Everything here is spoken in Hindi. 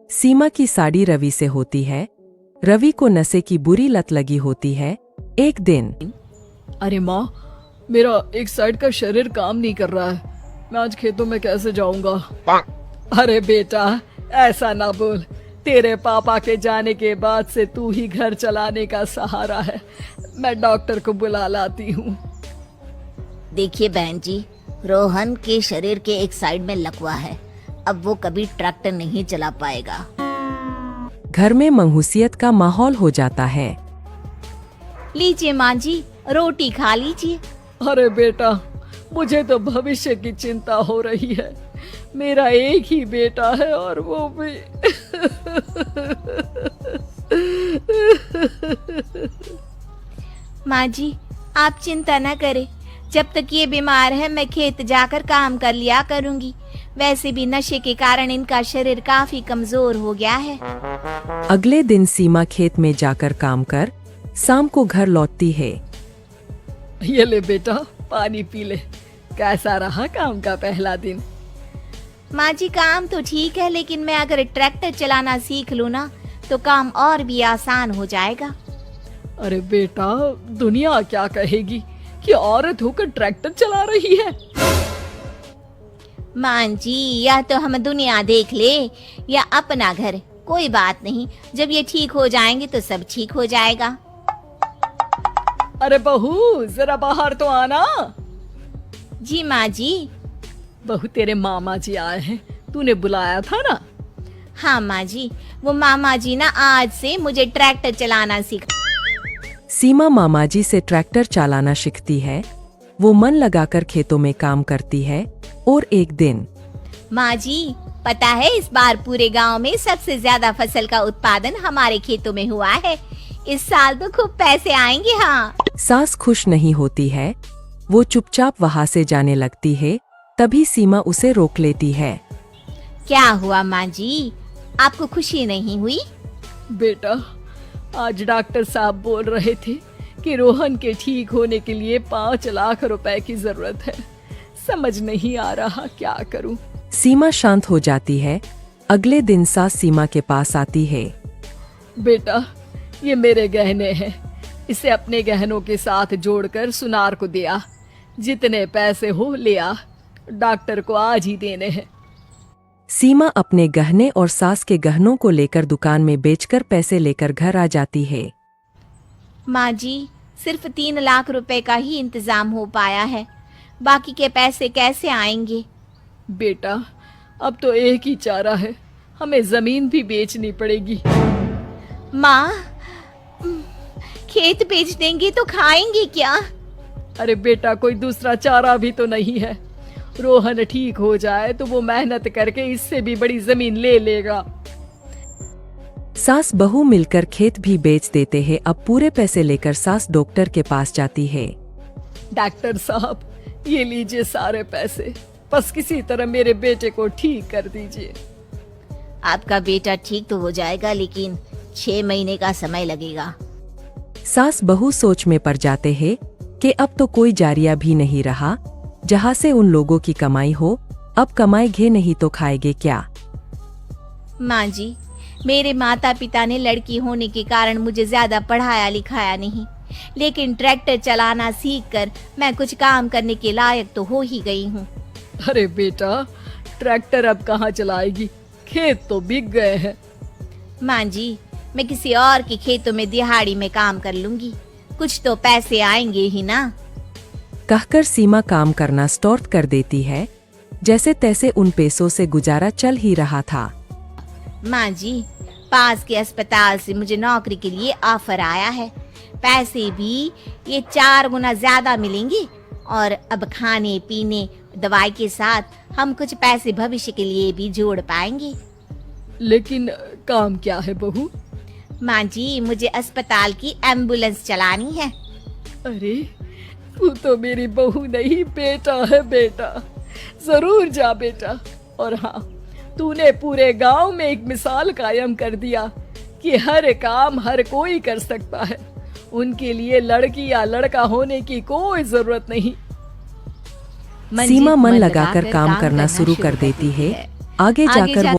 सीमा की साड़ी रवि से होती है। रवि को नशे की बुरी लत लगी होती है। एक दिन अरे माँ, मेरा एक साइड का शरीर काम नहीं कर रहा है। मैं आज खेतों में कैसे जाऊंगा? अरे बेटा, ऐसा ना बोल। तेरे पापा के जाने के बाद से तू ही घर चलाने का सहारा है। मैं डॉक्टर को बुला लाती हूँ। देखिए बहन जी, रोहन के शरीर के एक साइड में लकवा है। अब वो कभी ट्रैक्टर नहीं चला पाएगा। घर में मंहूसियत का माहौल हो जाता है। लीजिए माँ जी, रोटी खा लीजिए। अरे बेटा, मुझे तो भविष्य की चिंता हो रही है। मेरा एक ही बेटा है और वो भी माँ जी, आप चिंता न करें। जब तक ये बीमार है मैं खेत जाकर काम कर लिया करूंगी। वैसे भी नशे के कारण इनका शरीर काफी कमजोर हो गया है। अगले दिन सीमा खेत में जाकर काम कर शाम को घर लौटती है। ये ले बेटा, पानी पी ले। कैसा रहा काम का पहला दिन? माँ जी, काम तो ठीक है, लेकिन मैं अगर ट्रैक्टर चलाना सीख लूँ ना तो काम और भी आसान हो जाएगा। अरे बेटा, दुनिया क्या कहेगी कि औरत होकर ट्रैक्टर चला रही है। माँ जी, या तो हम दुनिया देख ले या अपना घर, कोई बात नहीं। जब ये ठीक हो जाएंगे तो सब ठीक हो जाएगा। अरे बहू, जरा बाहर तो आना। जी माँ जी। बहू, तेरे मामा जी आए हैं, तूने बुलाया था ना? हाँ माँ जी, वो मामा जी ना आज से मुझे ट्रैक्टर चलाना सिखा। सीमा मामाजी से ट्रैक्टर चलाना सीखती है। वो मन लगाकर खेतों में काम करती है। और एक दिन माँ जी, पता है इस बार पूरे गांव में सबसे ज्यादा फसल का उत्पादन हमारे खेतों में हुआ है। इस साल तो खूब पैसे आएंगे। हाँ। सास खुश नहीं होती है। वो चुपचाप वहाँ से जाने लगती है। तभी सीमा उसे रोक लेती है। क्या हुआ माँ जी, आपको खुशी नहीं हुई? बेटा, आज डॉक्टर साहब बोल रहे थे कि रोहन के ठीक होने के लिए 5 लाख रुपए की जरूरत है। समझ नहीं आ रहा क्या करूं। सीमा शांत हो जाती है। अगले दिन सास सीमा के पास आती है। बेटा, ये मेरे गहने हैं। इसे अपने गहनों के साथ जोड़कर सुनार को दिया। जितने पैसे हो ले आ, डॉक्टर को आज ही देने हैं। सीमा अपने गहने और सास के गहनों को लेकर दुकान में बेचकर पैसे लेकर घर आ जाती है। माँ जी, सिर्फ 3 लाख रुपए का ही इंतजाम हो पाया है। बाकी के पैसे कैसे आएंगे? बेटा, अब तो एक ही चारा है, हमें जमीन भी बेचनी पड़ेगी। माँ, खेत बेच देंगे तो खाएंगे क्या? अरे बेटा, कोई दूसरा चारा भी तो नहीं है। रोहन ठीक हो जाए तो वो मेहनत करके इससे भी बड़ी जमीन ले लेगा। सास बहू मिलकर खेत भी बेच देते हैं। अब पूरे पैसे लेकर सास डॉक्टर के पास जाती है। डॉक्टर साहब, ये लीजिए सारे पैसे। बस किसी तरह मेरे बेटे को ठीक कर दीजिए। आपका बेटा ठीक तो हो जाएगा, लेकिन 6 महीने का समय लगेगा। सास बहू सोच में पड़ जाते हैं कि अब तो कोई जारिया भी नहीं रहा जहाँ से उन लोगों की कमाई हो। अब कमाएंगे नहीं तो खाएंगे क्या? माँ जी, मेरे माता पिता ने लड़की होने के कारण मुझे ज्यादा पढ़ाया लिखाया नहीं, लेकिन ट्रैक्टर चलाना सीखकर मैं कुछ काम करने के लायक तो हो ही गई हूँ। अरे बेटा, ट्रैक्टर अब कहाँ चलाएगी? खेत तो बिक गए हैं। माँ जी, मैं किसी और के खेतों में दिहाड़ी में काम कर लूंगी, कुछ तो पैसे आएंगे ही ना। कहकर सीमा काम करना स्टार्ट कर देती है। जैसे तैसे उन पैसों से गुजारा चल ही रहा था। माँ जी, पास के अस्पताल से मुझे नौकरी के लिए ऑफर आया है। पैसे भी ये 4 गुना ज्यादा मिलेंगे और अब खाने पीने दवाई के साथ हम कुछ पैसे भविष्य के लिए भी जोड़ पाएंगे। लेकिन काम क्या है बहू? माँ जी, मुझे अस्पताल की एम्बुलेंस चलानी है। अरे, तू तो मेरी बहू नहीं, बेटा है। बेटा, जरूर जा बेटा। और हाँ, तूने पूरे गांव में एक मिसाल कायम कर दिया कि हर काम हर कोई कर सकता है। उनके लिए लड़की या लड़का होने की कोई जरूरत नहीं। सीमा मन लगाकर काम करना शुरू कर देती है। आगे जाकर